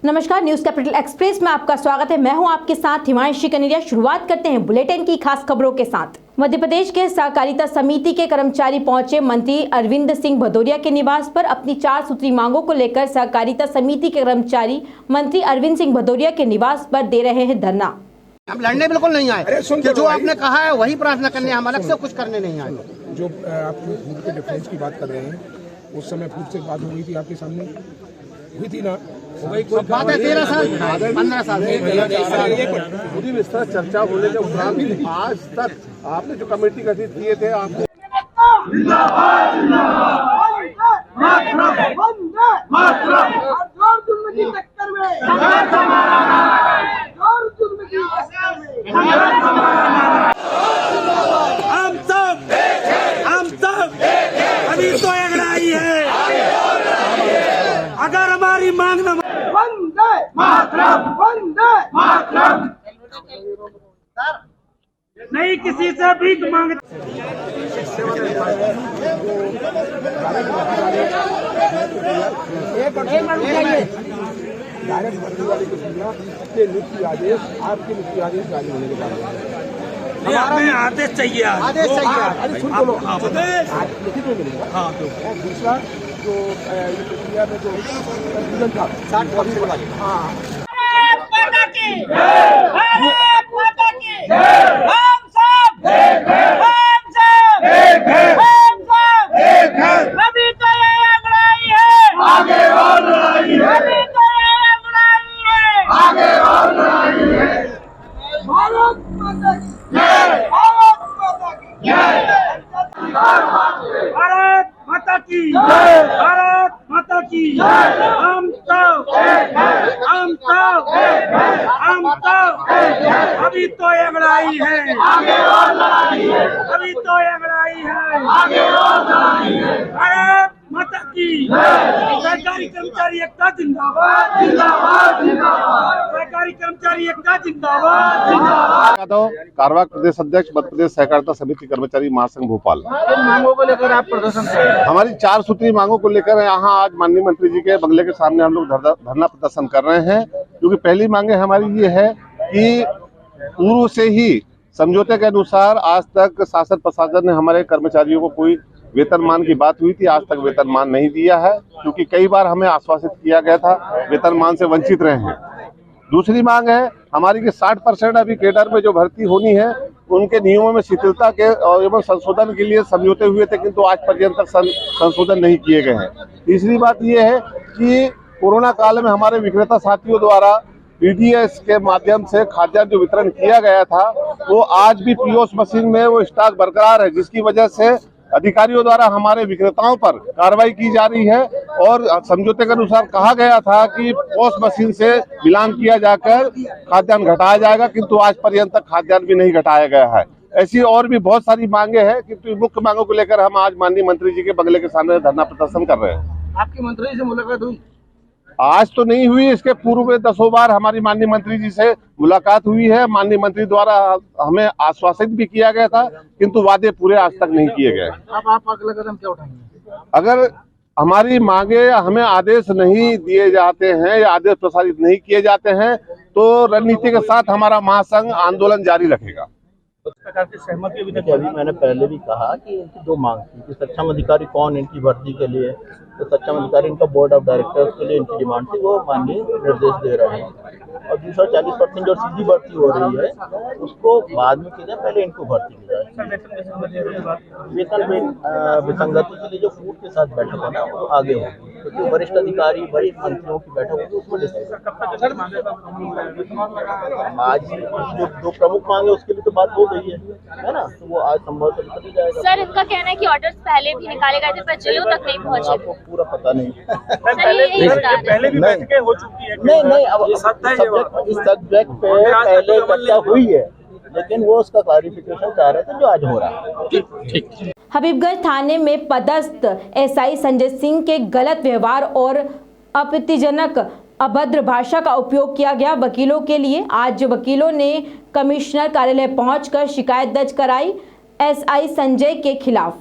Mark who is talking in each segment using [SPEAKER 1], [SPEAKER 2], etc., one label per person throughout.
[SPEAKER 1] नमस्कार, news capital express में आपका स्वागत है। मैं हूं आपके साथ हिमांशी कनेरिया। शुरुआत करते हैं बुलेटिन की खास खबरों के साथ। मध्य प्रदेश के सहकारिता समिति के कर्मचारी पहुंचे मंत्री अरविंद सिंह भदौरिया के निवास पर। अपनी 4 सूत्री मांगों को लेकर सहकारिता समिति के कर्मचारी मंत्री अरविंद सिंह भदौरिया के निवास पर दे रहे हैं धरना।
[SPEAKER 2] हम लड़ने बिल्कुल नहीं आए, जो आपने कहा है वही प्रार्थना करने, हम अलग से कुछ करने नहीं आए।
[SPEAKER 3] जो आप फूड के डिफरेंस की बात कर रहे हैं, उस समय फूड से बात हो गई थी, आपके सामने हुई थी ना?
[SPEAKER 2] बात है 13 साल 15 साल
[SPEAKER 4] पूरी विस्तार चर्चा होने के उपरांत आज तक आपने जो कमेटी गठित किए थे, आपने
[SPEAKER 5] हम सब अभी तो अगड़ाई है। अगर हमारी मांग न वंदे मातरम नहीं किसी से भीख मांग
[SPEAKER 3] डायरेक्ट भर्ती वाले को सुनना कि नियुक्ति आदेश, आपके नियुक्ति आदेश जारी होने के बाद
[SPEAKER 5] हमें आदेश चाहिए।
[SPEAKER 2] आदेश चाहिए।
[SPEAKER 3] अरे सुन बोलो, लिखित में मिलेगा। हाँ, दूसरा जो ये प्रक्रिया में जो संशोधन था 60% वाले, हाँ
[SPEAKER 5] भारत माता की, भारत माता की। हम सब अभी तो अगड़ाई है, अभी तो अगड़ाई है। भारत माता की। सरकारी कर्मचारी एकता जिंदाबाद, सरकारी कर्मचारी एकता जिंदाबाद।
[SPEAKER 4] यादव, कारवां प्रदेश अध्यक्ष, मध्य प्रदेश सहकारिता समिति कर्मचारी महासंघ भोपाल।
[SPEAKER 2] किन मांगों को लेकर आप प्रदर्शन कर रहे हैं?
[SPEAKER 4] हमारी 4 सूत्री मांगों को लेकर यहाँ आज माननीय मंत्री जी के बंगले के सामने हम लोग धरना प्रदर्शन कर रहे हैं। क्योंकि पहली मांगे हमारी ये है कि पूर्व से ही समझौते के अनुसार आज तक शासन प्रशासन ने हमारे कर्मचारियों को कोई वेतनमान की बात हुई थी, आज तक वेतनमान नहीं दिया है। क्योंकि कई बार हमें आश्वासित किया गया था, वेतनमान से वंचित रहे हैं। दूसरी मांग है हमारी कि 60% अभी केडर में जो भर्ती होनी है उनके नियमों में शिथिलता के और एवं संशोधन के लिए समझौते हुए थे, किंतु आज पर्यंत तक संशोधन नहीं किए गए हैं। तीसरी बात ये है कि कोरोना काल में हमारे विक्रेता साथियों द्वारा पीडीएस के माध्यम से खाद्यान्न जो वितरण किया गया था वो आज भी पीओएस मशीन में वो स्टॉक बरकरार है, जिसकी वजह से अधिकारियों द्वारा हमारे विक्रेताओं पर कार्रवाई की जा रही है। और समझौते के अनुसार कहा गया था कि पॉस मशीन से मिलान किया जाकर खाद्यान्न घटाया जाएगा, किंतु आज पर्यंत तक खाद्यान्न भी नहीं घटाया गया है। ऐसी और भी बहुत सारी मांगे हैं, किंतु मुख्य मांगों को लेकर हम आज माननीय मंत्री जी के बंगले के सामने धरना प्रदर्शन कर रहे हैं।
[SPEAKER 2] आपकी मंत्री से मुलाकात हुई?
[SPEAKER 4] आज तो नहीं हुई, इसके पूर्व में 10 बार हमारी माननीय मंत्री जी से मुलाकात हुई है। माननीय मंत्री द्वारा हमें आश्वासित भी किया गया था, किंतु वादे पूरे आज तक नहीं किए गए।
[SPEAKER 2] अब आप अगला कदम क्या उठाएंगे?
[SPEAKER 4] अगर हमारी मांगे हमें आदेश नहीं दिए जाते हैं या आदेश प्रसारित नहीं किए जाते हैं तो रणनीति के साथ हमारा महासंघ आंदोलन जारी रखेगा।
[SPEAKER 6] उस प्रकार की सहमति अभी मैंने पहले भी कहा कि इनकी 2 मांग थी कि सक्षम अधिकारी कौन इनकी भर्ती के लिए, तो सक्षम अधिकारी इनका बोर्ड ऑफ डायरेक्टर्स के लिए इनकी डिमांड थी, वो माननीय निर्देश दे रहे हैं। और दूसरा 40% जो सीधी भर्ती हो रही है उसको बाद में की जाए, पहले इनको भर्ती की जाए। वेतन विसंगति के लिए जो फूड के साथ बैठक है ना वो आगे होगी, क्योंकि वरिष्ठ अधिकारी वरिष्ठ मंत्रियों की बैठक होगी, उसमें आज जो 2 प्रमुख मांगे उसके लिए तो बात हो गई है ना, तो वो आज संभव कर जाएगा।
[SPEAKER 7] सर, इनका कहना है कि ऑर्डर्स पहले भी निकाले गए थे पर जिलों तक नहीं पहुंचे।
[SPEAKER 6] आपको पूरा पता नहीं।
[SPEAKER 5] पहले भी बैठकें हो चुकी है।
[SPEAKER 6] नहीं, अब इस सब्जेक्ट पे पहले चर्चा हुई है, लेकिन वो उसका क्लैरिफिकेशन चाह रहे थे जो आज हो रहा है। ठीक।
[SPEAKER 1] हबीबगंज थाने में पदस्थ एसआई संजय सिंह के गलत व्यवहार और आपत्तिजनक अभद्र भाषा का उपयोग किया गया। वकीलों के लिए आज वकीलों ने कमिश्नर कार्यालय पहुंचकर शिकायत दर्ज कराई एसआई संजय के खिलाफ।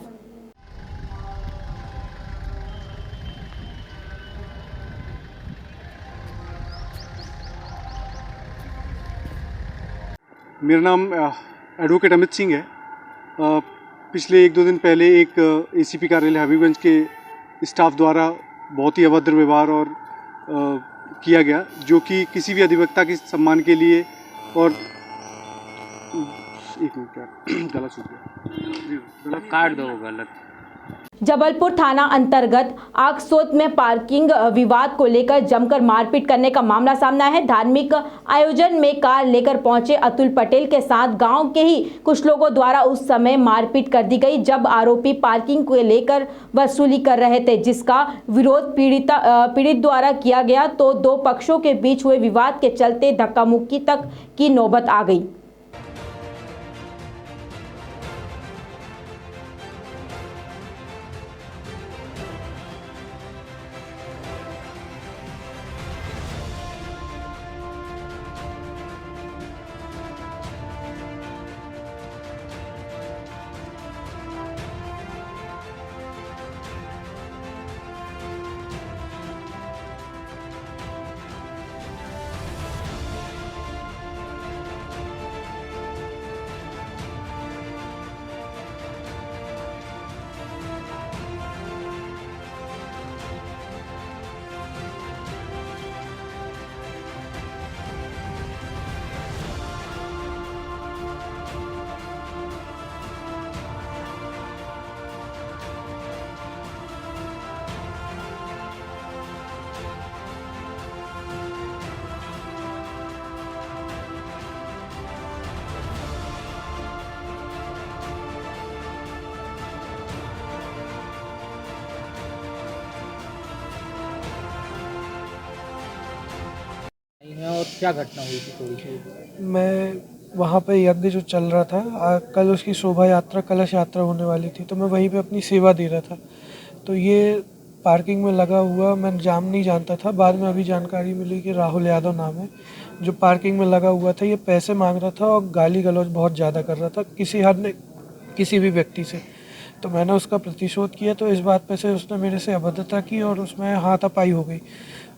[SPEAKER 8] मेरा नाम एडवोकेट अमित सिंह है। पिछले 1-2 दिन पहले एक एसीपी कार्यालय हबीबगंज के स्टाफ द्वारा बहुत ही अभद्र व्यवहार और किया गया, जो कि किसी भी अधिवक्ता के सम्मान के लिए और एक मिनट गलत सूच गया,
[SPEAKER 9] काट दो गलत।
[SPEAKER 1] जबलपुर थाना अंतर्गत आगसोत में पार्किंग विवाद को लेकर जमकर मारपीट करने का मामला सामने आया है। धार्मिक आयोजन में कार लेकर पहुंचे अतुल पटेल के साथ गांव के ही कुछ लोगों द्वारा उस समय मारपीट कर दी गई, जब आरोपी पार्किंग को लेकर वसूली कर रहे थे, जिसका विरोध पीड़ित द्वारा किया गया तो दो पक्षों के बीच हुए विवाद के चलते धक्का मुक्की तक की नौबत आ गई।
[SPEAKER 9] और क्या घटना हुई थी थोड़ी सी?
[SPEAKER 10] मैं वहाँ पे यज्ञ जो चल रहा था, कल उसकी शोभा यात्रा, कलश यात्रा होने वाली थी, तो मैं वहीं पे अपनी सेवा दे रहा था। तो ये पार्किंग में लगा हुआ, मैं जाम नहीं जानता था, बाद में अभी जानकारी मिली कि राहुल यादव नाम है, जो पार्किंग में लगा हुआ था, ये पैसे मांग रहा था और गाली गलौज बहुत ज़्यादा कर रहा था किसी हद ने किसी भी व्यक्ति से। तो मैंने उसका प्रतिशोध किया, तो इस बात पे से उसने मेरे से अभद्रता की और उसमें हाथापाई हो गई।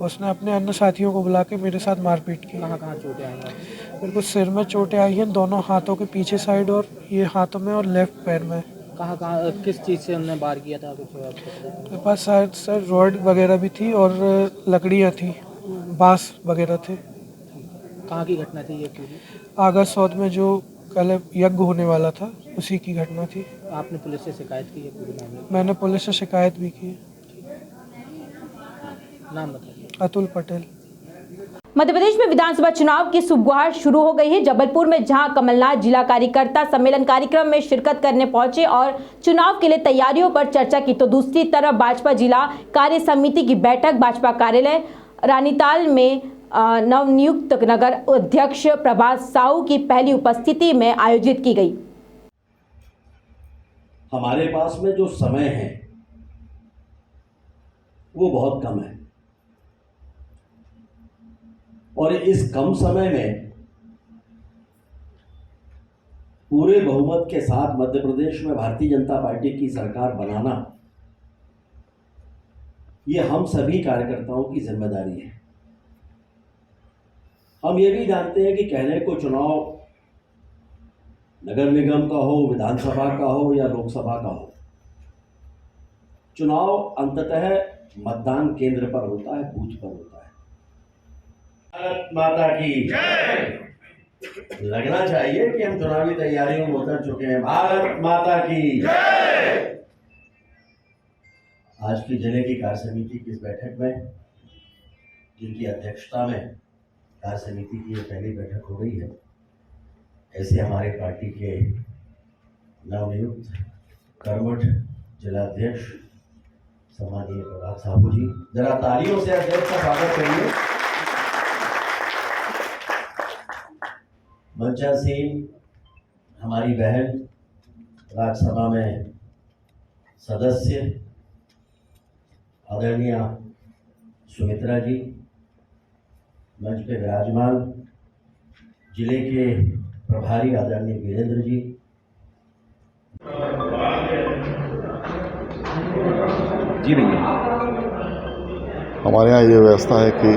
[SPEAKER 10] उसने अपने अन्य साथियों को बुला के मेरे साथ मारपीट की।
[SPEAKER 9] कहाँ चोटें आई हैं?
[SPEAKER 10] मेरे को सिर में चोटें आई हैं, दोनों हाथों के पीछे साइड और ये हाथों में और लेफ्ट पैर में।
[SPEAKER 9] कहाँ किस चीज़ से उन्होंने वार किया था? कुछ
[SPEAKER 10] मेरे पास शायद सर रॉड वगैरह भी थी और लकड़ियाँ थी, बांस वगैरह थे।
[SPEAKER 9] कहाँ की घटना थी ये पूरी?
[SPEAKER 10] आगसौत में जो कल यज्ञ होने वाला था, उसी की घटना थी।
[SPEAKER 9] आपने पुलिस से शिकायत की है पूरे मामले?
[SPEAKER 10] मैंने पुलिस से शिकायत भी की।
[SPEAKER 9] नाम बताइए।
[SPEAKER 10] अतुल पटेल।
[SPEAKER 1] मध्य प्रदेश में विधानसभा चुनाव की सुबुगाहट शुरू हो गई है। जबलपुर में जहां कमलनाथ जिला कार्यकर्ता सम्मेलन कार्यक्रम में शिरकत करने पहुंचे और चुनाव के लिए तैयारियों पर चर्चा की, तो दूसरी तरफ भाजपा जिला कार्य समिति की बैठक भाजपा कार्यालय रानीताल में नवनियुक्त नगर अध्यक्ष प्रभात साहू की पहली उपस्थिति में आयोजित की गई।
[SPEAKER 11] हमारे पास में जो समय है वो बहुत कम है और इस कम समय में पूरे बहुमत के साथ मध्य प्रदेश में भारतीय जनता पार्टी की सरकार बनाना, ये हम सभी कार्यकर्ताओं की जिम्मेदारी है। हम ये भी जानते हैं कि कहने को चुनाव नगर निगम का हो, विधानसभा का हो या लोकसभा का हो, चुनाव अंततः मतदान केंद्र पर होता है, बूथ पर होता है। भारत माता की जय। लगना चाहिए कि हम चुनावी तैयारियों में उतर चुके हैं। भारत माता की जय। आज की जिले की कार्य समिति की इस बैठक में, जिनकी अध्यक्षता में कार्य समिति की ये पहली बैठक हो रही है, ऐसे हमारे पार्टी के नवनियुक्त कर्मठ जिलाध्यक्ष सम्माननीय प्रभात साहू जी, जरा तालियों से अध्यक्ष का स्वागत करिए। मंचासीन हमारी बहन, राज्यसभा में सदस्य आदरणीय सुमित्रा जी, मंच पे विराजमान जिले के प्रभारी आदरणीय वीरेंद्र जी,
[SPEAKER 12] जी भैया।
[SPEAKER 13] हमारे यहाँ ये व्यवस्था है कि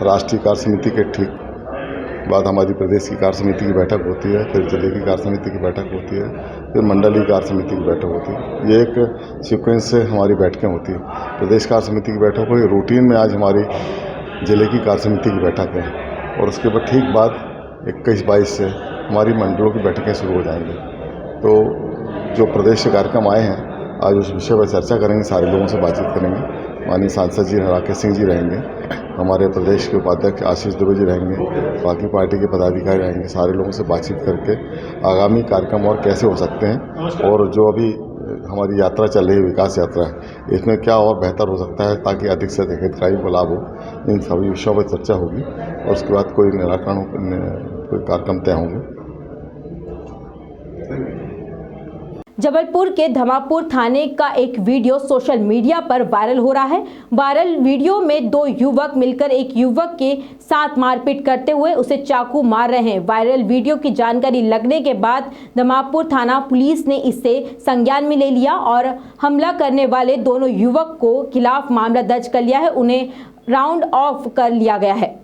[SPEAKER 13] राष्ट्रीय कार्य समिति के ठीक बाद हमारी प्रदेश की कार्य समिति की बैठक होती है, फिर जिले की कार्य समिति की बैठक होती है, फिर मंडलीय कार्य समिति की बैठक होती है। ये एक सीक्वेंस से हमारी बैठकें होती है। प्रदेश कार्य समिति की बैठक हुई, रूटीन में आज हमारी जिले की कार्य समिति की बैठक है और उसके बाद ठीक बाद 21-22 से हमारी मंडलों की बैठकें शुरू हो जाएंगी। तो जो प्रदेश से कार्यक्रम आए हैं, आज उस विषय पर चर्चा करेंगे, सारे लोगों से बातचीत करेंगे। माननीय सांसद जी राकेश सिंह जी रहेंगे, हमारे प्रदेश के उपाध्यक्ष आशीष दुबे जी रहेंगे, बाकी पार्टी के पदाधिकारी रहेंगे। सारे लोगों से बातचीत करके आगामी कार्यक्रम और कैसे हो सकते हैं और जो अभी हमारी यात्रा चल रही है, विकास यात्रा है, इसमें क्या और बेहतर हो सकता है ताकि अधिक से अधिक हितग्राहियों को लाभ हो। इन सभी विषयों पर चर्चा होगी और उसके बाद कोई निराकरण, कोई कार्यक्रम तय होंगे।
[SPEAKER 1] जबलपुर के धमापुर थाने का एक वीडियो सोशल मीडिया पर वायरल हो रहा है। वायरल वीडियो में 2 युवक मिलकर एक युवक के साथ मारपीट करते हुए उसे चाकू मार रहे हैं। वायरल वीडियो की जानकारी लगने के बाद धमापुर थाना पुलिस ने इसे संज्ञान में ले लिया और हमला करने वाले दोनों युवक को खिलाफ मामला दर्ज कर लिया है। उन्हें राउंड ऑफ कर लिया गया है।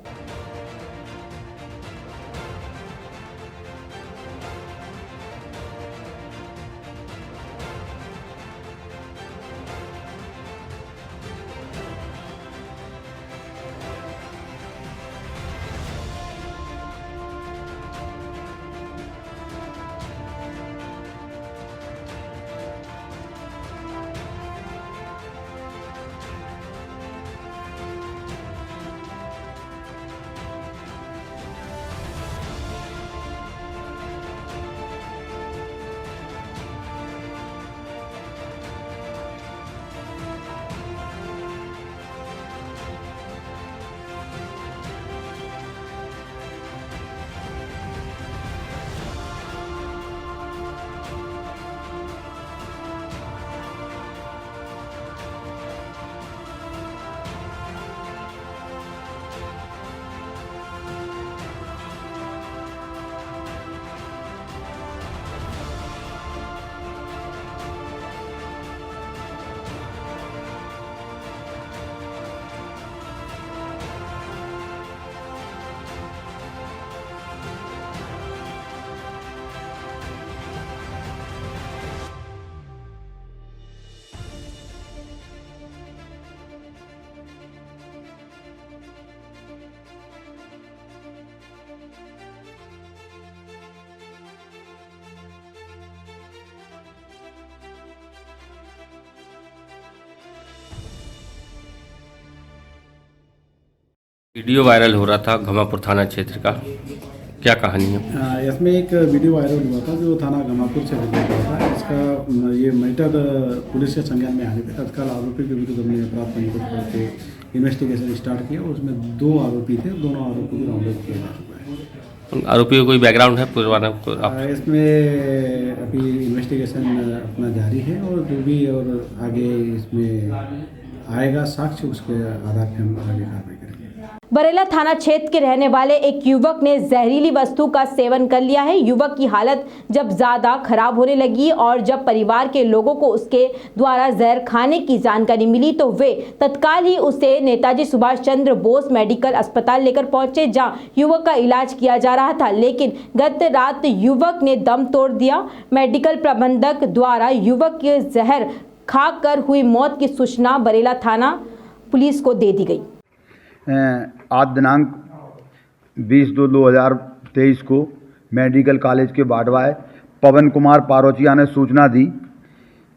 [SPEAKER 12] वीडियो वायरल हो रहा था घमापुर थाना क्षेत्र का, क्या कहानी है?
[SPEAKER 14] इसमें एक वीडियो वायरल हुआ था जो थाना घमापुर से रिलेटेड था। इसका ये मैटर पुलिस के संज्ञान में आने पर तत्काल आरोपी के विरुद्ध हमने अपराध पंजीबद्ध करके इन्वेस्टिगेशन स्टार्ट किया। उसमें 2 आरोपी थे, दोनों आरोपी को राउंड अप किया जा चुका है।
[SPEAKER 12] आरोपी का कोई बैकग्राउंड है पुराना?
[SPEAKER 14] इसमें अभी इन्वेस्टिगेशन अपना जारी है और जो भी और आगे इसमें आएगा साक्ष्य, उसके आधार पर हम आगे कार्रवाई करेंगे।
[SPEAKER 1] बरेला थाना क्षेत्र के रहने वाले एक युवक ने जहरीली वस्तु का सेवन कर लिया है। युवक की हालत जब ज्यादा खराब होने लगी और जब परिवार के लोगों को उसके द्वारा जहर खाने की जानकारी मिली तो वे तत्काल ही उसे नेताजी सुभाष चंद्र बोस मेडिकल अस्पताल लेकर पहुंचे, जहां युवक का इलाज किया जा रहा था। लेकिन गत रात युवक ने दम तोड़ दिया। मेडिकल प्रबंधक द्वारा युवक के जहर खाकर हुई मौत की सूचना बरेला थाना पुलिस को दे दी गई।
[SPEAKER 15] आज दिनांक 20/2/2023 को मेडिकल कॉलेज के बाडवाए पवन कुमार पारोचिया ने सूचना दी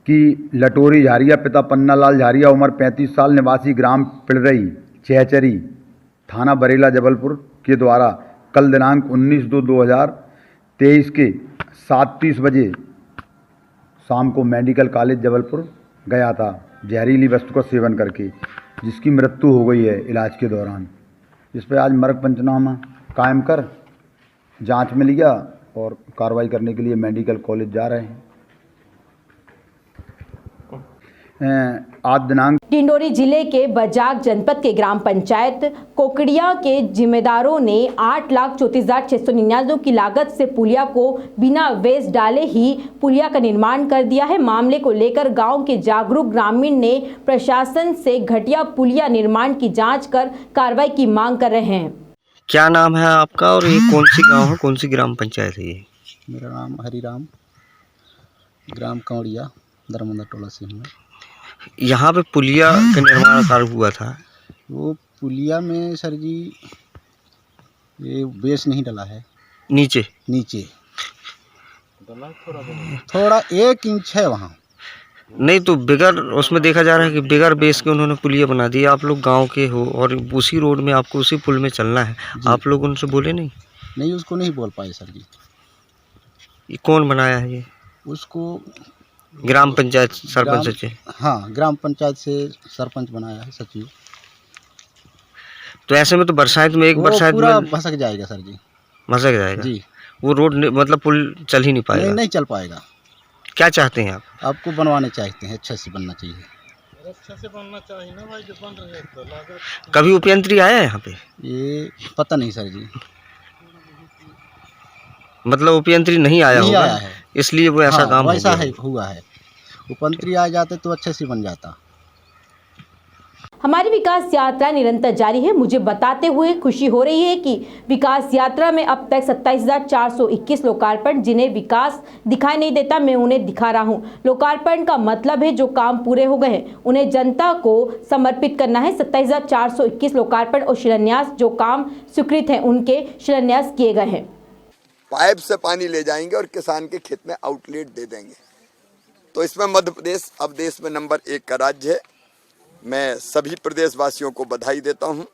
[SPEAKER 15] कि लटोरी झारिया पिता पन्नालाल झारिया उम्र 35 साल निवासी ग्राम पिड़रई चहचरी थाना बरेला जबलपुर के द्वारा कल दिनांक 19/2/2023 के 7:30 बजे शाम को मेडिकल कॉलेज जबलपुर गया था जहरीली वस्तु का सेवन करके, जिसकी मृत्यु हो गई है इलाज के दौरान। इस पर आज मर्ग पंचनामा कायम कर जांच में लिया और कार्रवाई करने के लिए मेडिकल कॉलेज जा रहे हैं। आज दिनांक
[SPEAKER 1] डिंडोरी जिले के बजाग जनपद के ग्राम पंचायत कोकड़िया के जिम्मेदारों ने 8,34,699 की लागत से पुलिया को बिना वेस्ट डाले ही पुलिया का निर्माण कर दिया है। मामले को लेकर गांव के जागरूक ग्रामीण ने प्रशासन से घटिया पुलिया निर्माण की जांच कर कार्रवाई की मांग कर रहे हैं।
[SPEAKER 16] क्या नाम है आपका और ये कौन सी गांव है, कौन सी ग्राम पंचायत है ये?
[SPEAKER 17] मेरा नाम हरिराम, ग्राम कंवरिया, दरमंदा टोला से हूँ।
[SPEAKER 16] यहाँ पे पुलिया का निर्माण कार्य हुआ था।
[SPEAKER 17] वो पुलिया में सर जी ये बेस नहीं डला है,
[SPEAKER 16] नीचे
[SPEAKER 17] थोड़ा 1 इंच है वहाँ।
[SPEAKER 16] नहीं तो बिगर उसमें देखा जा रहा है कि बिगर बेस के उन्होंने पुलिया बना दी। आप लोग गांव के हो और उसी रोड में आपको उसी पुल में चलना है, आप लोग उनसे बोले नहीं?
[SPEAKER 17] नहीं, उसको नहीं बोल पाए सर जी।
[SPEAKER 16] ये कौन बनाया है ये?
[SPEAKER 17] उसको
[SPEAKER 16] ग्राम पंचायत सरपंच से?
[SPEAKER 17] हाँ, ग्राम पंचायत से सरपंच बनाया है, सचिव।
[SPEAKER 16] तो ऐसे में तो बरसात में बरसात
[SPEAKER 17] पूरा
[SPEAKER 16] में
[SPEAKER 17] भसक जाएगा सर जी।
[SPEAKER 16] भसक जाएगा
[SPEAKER 17] जी।
[SPEAKER 16] वो रोड मतलब पुल चल ही नहीं पाएगा?
[SPEAKER 17] नहीं चल पाएगा।
[SPEAKER 16] क्या चाहते हैं आप?
[SPEAKER 17] आपको बनवाने चाहते हैं, अच्छे से बनना चाहिए।
[SPEAKER 3] अच्छे से बनना चाहिए ना भाई, जो बन रहे हैं तो लागत।
[SPEAKER 16] कभी उपयंत्री आया है यहाँ पे?
[SPEAKER 17] ये पता नहीं सर जी।
[SPEAKER 16] मतलब उपयंत्री नहीं आया होगा, इसलिए वो ऐसा काम
[SPEAKER 17] वैसा है हुआ है। उपयंत्री आ जाते तो अच्छे से बन जाता।
[SPEAKER 1] हमारी विकास यात्रा निरंतर जारी है। मुझे बताते हुए खुशी हो रही है कि विकास यात्रा में अब तक 27,421 लोकार्पण, जिन्हें विकास दिखाई नहीं देता मैं उन्हें दिखा रहा हूं। लोकार्पण का मतलब है जो काम पूरे हो गए हैं उन्हें जनता को समर्पित करना है। 27,421 लोकार्पण और शिलान्यास, जो काम स्वीकृत हैं उनके शिलान्यास किए गए हैं।
[SPEAKER 18] पाइप से पानी ले जाएंगे और किसान के खेत में आउटलेट दे देंगे। तो इसमें मध्य प्रदेश अब देश में नंबर 1 का राज्य है। मैं सभी प्रदेशवासियों को बधाई देता हूं।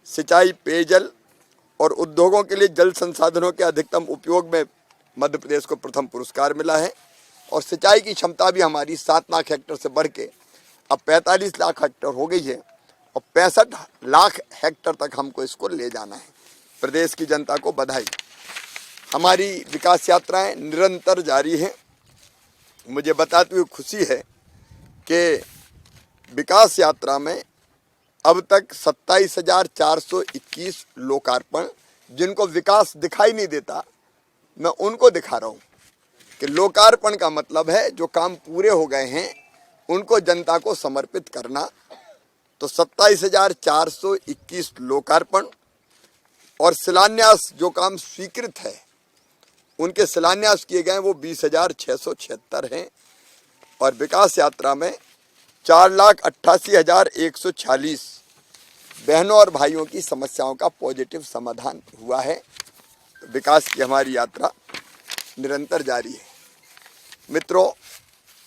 [SPEAKER 18] सिंचाई, पेयजल और उद्योगों के लिए जल संसाधनों के अधिकतम उपयोग में मध्य प्रदेश को प्रथम पुरस्कार मिला है। और सिंचाई की क्षमता भी हमारी 7 लाख हेक्टेयर से बढ़ के अब 45 लाख हेक्टेयर हो गई है और 65 लाख हेक्टेयर तक हमको इसको ले जाना है। प्रदेश की जनता को बधाई। हमारी विकास यात्राएं निरंतर जारी हैं। मुझे बताते हुए खुशी है कि विकास यात्रा में अब तक 27,421 लोकार्पण, जिनको विकास दिखाई नहीं देता मैं उनको दिखा रहा हूँ कि लोकार्पण का मतलब है जो काम पूरे हो गए हैं उनको जनता को समर्पित करना। तो 27,421 लोकार्पण और शिलान्यास, जो काम स्वीकृत है उनके शिलान्यास किए गए वो 20,676 हैं। और विकास यात्रा में 4,88,146 बहनों और भाइयों की समस्याओं का पॉजिटिव समाधान हुआ है। विकास की हमारी यात्रा निरंतर जारी है। मित्रों,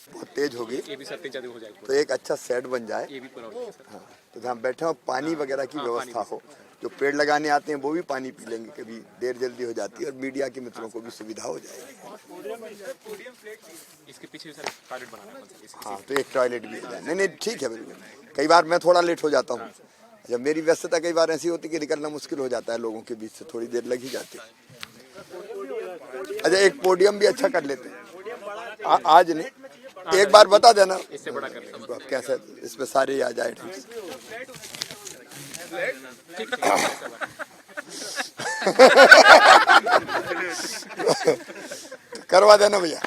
[SPEAKER 18] बहुत तेज होगी तो एक अच्छा सेट बन जाए। हाँ, तो जहाँ बैठे हो पानी वगैरह की व्यवस्था हो, जो पेड़ लगाने आते हैं वो भी पानी पी लेंगे, कभी देर जल्दी हो जाती है, और मीडिया के मित्रों को भी सुविधा हो जाएगी।
[SPEAKER 19] इसके पीछे टॉयलेट बनाना है।
[SPEAKER 18] हाँ, तो एक टॉयलेट भी हो जाए। नहीं ठीक है, बिल्कुल। कई बार मैं थोड़ा लेट हो जाता हूँ, जब मेरी व्यस्तता कई बार ऐसी होती है कि निकलना मुश्किल हो जाता है, लोगों के बीच से थोड़ी देर लग ही जाती है। अच्छा, एक पोडियम भी अच्छा कर लेते हैं। आज नहीं, एक बार बता देना
[SPEAKER 19] इससे बड़ा कर लेंगे।
[SPEAKER 18] कैसे इसमें सारे आ जाए। करवा देना भैया।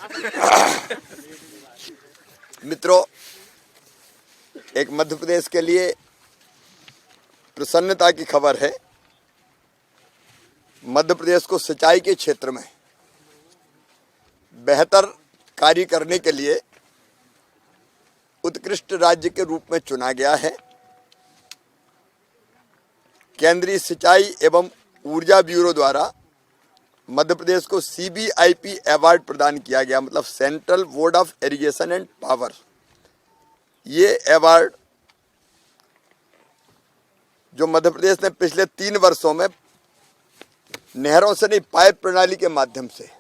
[SPEAKER 18] मित्रों, एक मध्य प्रदेश के लिए प्रसन्नता की खबर है। मध्य प्रदेश को सिंचाई के क्षेत्र में बेहतर कार्य करने के लिए उत्कृष्ट राज्य के रूप में चुना गया है। केंद्रीय सिंचाई एवं ऊर्जा ब्यूरो द्वारा मध्य प्रदेश को CBIP अवार्ड प्रदान किया गया, मतलब central board of irrigation and power. ये अवार्ड जो मध्य प्रदेश ने पिछले 3 वर्षों में नहरों से नहीं, पाइप प्रणाली के माध्यम से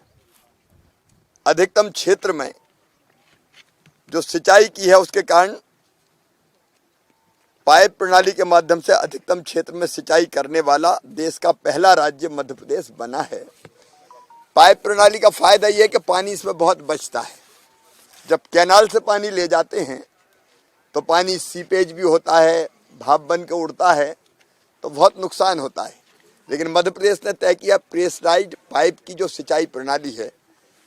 [SPEAKER 18] अधिकतम क्षेत्र में जो सिंचाई की है, उसके कारण पाइप प्रणाली के माध्यम से अधिकतम क्षेत्र में सिंचाई करने वाला देश का पहला राज्य मध्य प्रदेश बना है। पाइप प्रणाली का फायदा यह है कि पानी इसमें बहुत बचता है। जब कैनाल से पानी ले जाते हैं तो पानी सीपेज भी होता है, भाप बन के उड़ता है, तो बहुत नुकसान होता है। लेकिन मध्य प्रदेश ने तय किया प्रेशराइज्ड पाइप की जो सिंचाई प्रणाली है,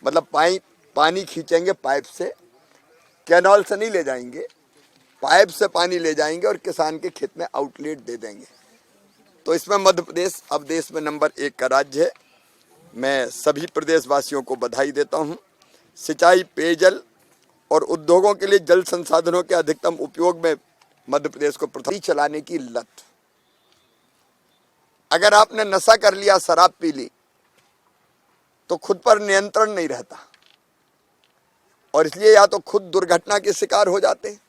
[SPEAKER 18] मतलब पानी खींचेंगे पाइप से, कैनाल से नहीं ले जाएंगे, पाइप से पानी ले जाएंगे और किसान के खेत में आउटलेट दे देंगे। तो इसमें मध्य प्रदेश अब देश में नंबर 1 का राज्य है। मैं सभी प्रदेशवासियों को बधाई देता हूं। सिंचाई, पेयजल और उद्योगों के लिए जल संसाधनों के अधिकतम उपयोग में मध्य प्रदेश को प्रथम चलाने की लत। अगर आपने नशा कर लिया, शराब पी ली, तो खुद पर नियंत्रण नहीं रहता और इसलिए या तो खुद दुर्घटना के शिकार हो जाते हैं।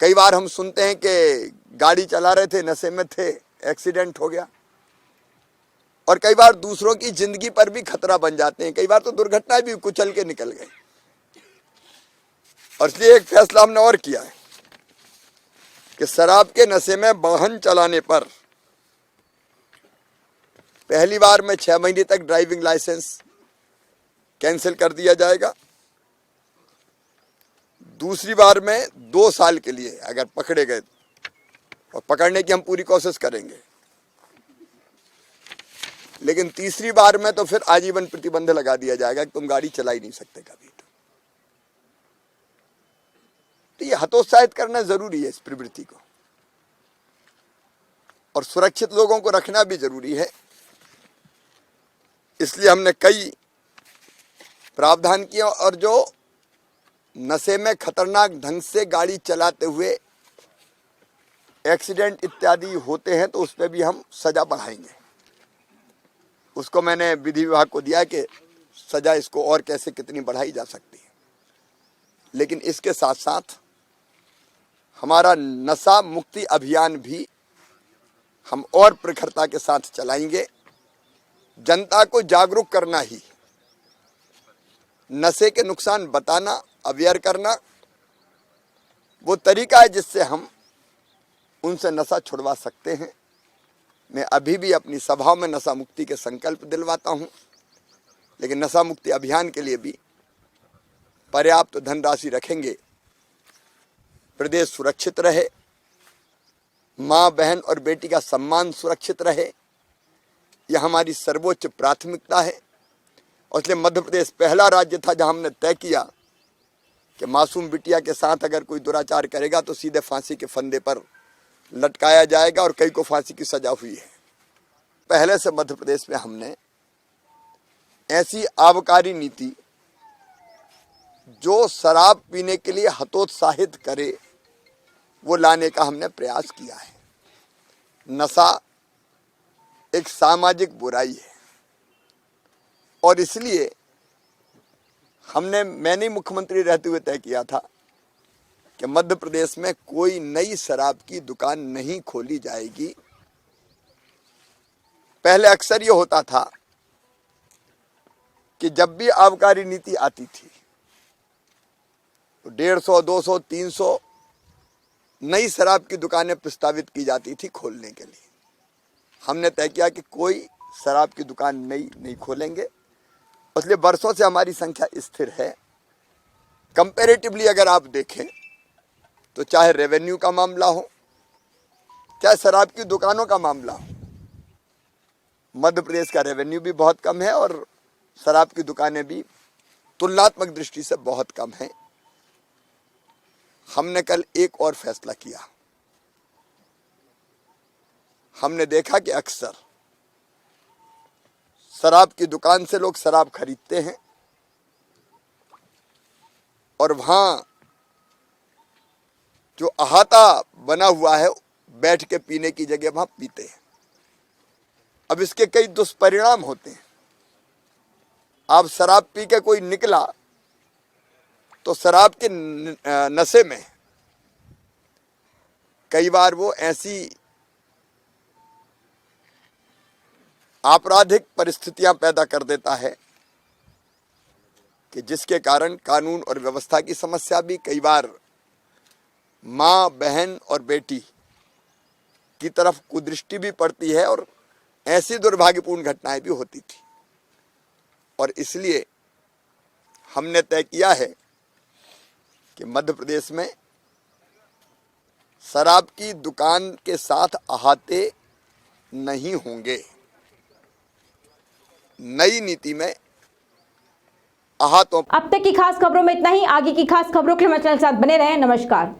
[SPEAKER 18] कई बार हम सुनते हैं कि गाड़ी चला रहे थे, नशे में थे, एक्सीडेंट हो गया, और कई बार दूसरों की जिंदगी पर भी खतरा बन जाते हैं। कई बार तो दुर्घटनाएं भी कुचल के निकल गई। और इसलिए एक फैसला हमने और किया है कि शराब के नशे में वाहन चलाने पर पहली बार में 6 महीने तक ड्राइविंग लाइसेंस कैंसिल कर दिया जाएगा। दूसरी बार में 2 साल के लिए अगर पकड़े गए, और पकड़ने की हम पूरी कोशिश करेंगे, लेकिन तीसरी बार में तो फिर आजीवन प्रतिबंध लगा दिया जाएगा कि तुम गाड़ी चला ही नहीं सकते कभी। तो ये हतोत्साहित करना जरूरी है इस प्रवृत्ति को, और सुरक्षित लोगों को रखना भी जरूरी है। इसलिए हमने कई प्रावधान किए, और जो नशे में खतरनाक ढंग से गाड़ी चलाते हुए एक्सीडेंट इत्यादि होते हैं तो उस पर भी हम सजा बढ़ाएंगे। उसको मैंने विधि विभाग को दिया कि सजा इसको और कैसे कितनी बढ़ाई जा सकती है। लेकिन इसके साथ साथ हमारा नशा मुक्ति अभियान भी हम और प्रखरता के साथ चलाएंगे। जनता को जागरूक करना ही, नशे के नुकसान बताना, अवेयर करना वो तरीका है जिससे हम उनसे नशा छुड़वा सकते हैं। मैं अभी भी अपनी सभाओं में नशा मुक्ति के संकल्प दिलवाता हूं, लेकिन नशा मुक्ति अभियान के लिए भी पर्याप्त धनराशि रखेंगे। प्रदेश सुरक्षित रहे, मां, बहन और बेटी का सम्मान सुरक्षित रहे, यह हमारी सर्वोच्च प्राथमिकता है। और इसलिए मध्य प्रदेश पहला राज्य था जहां हमने तय किया कि मासूम बिटिया के साथ अगर कोई दुराचार करेगा तो सीधे फांसी के फंदे पर लटकाया जाएगा, और कई को फांसी की सजा हुई है। पहले से मध्य प्रदेश में हमने ऐसी आबकारी नीति जो शराब पीने के लिए हतोत्साहित करे वो लाने का हमने प्रयास किया है। नशा एक सामाजिक बुराई है, और इसलिए मैंने मुख्यमंत्री रहते हुए तय किया था कि मध्य प्रदेश में कोई नई शराब की दुकान नहीं खोली जाएगी। पहले अक्सर ये होता था कि जब भी आबकारी नीति आती थी तो 150, 200, 300 नई शराब की दुकानें प्रस्तावित की जाती थी खोलने के लिए। हमने तय किया कि कोई शराब की दुकान नहीं खोलेंगे, इसलिए वर्षों से हमारी संख्या स्थिर है। कंपैरेटिवली अगर आप देखें तो चाहे रेवेन्यू का मामला हो, चाहे शराब की दुकानों का मामला हो, मध्य प्रदेश का रेवेन्यू भी बहुत कम है और शराब की दुकानें भी तुलनात्मक दृष्टि से बहुत कम हैं। हमने कल एक और फैसला किया। हमने देखा कि अक्सर शराब की दुकान से लोग शराब खरीदते हैं और वहां जो अहाता बना हुआ है बैठ के पीने की जगह वहां पीते हैं। अब इसके कई दुष्परिणाम होते हैं। आप शराब पी के कोई निकला तो शराब के नशे में कई बार वो ऐसी आपराधिक परिस्थितियां पैदा कर देता है कि जिसके कारण कानून और व्यवस्था की समस्या भी, कई बार मां, बहन और बेटी की तरफ कुदृष्टि भी पड़ती है और ऐसी दुर्भाग्यपूर्ण घटनाएं भी होती थी। और इसलिए हमने तय किया है कि मध्य प्रदेश में शराब की दुकान के साथ अहाते नहीं होंगे। नई नीति में अहातों।
[SPEAKER 1] अब तक की खास खबरों में इतना ही। आगे की खास खबरों के लिए हमारे चैनल के साथ बने रहें। नमस्कार।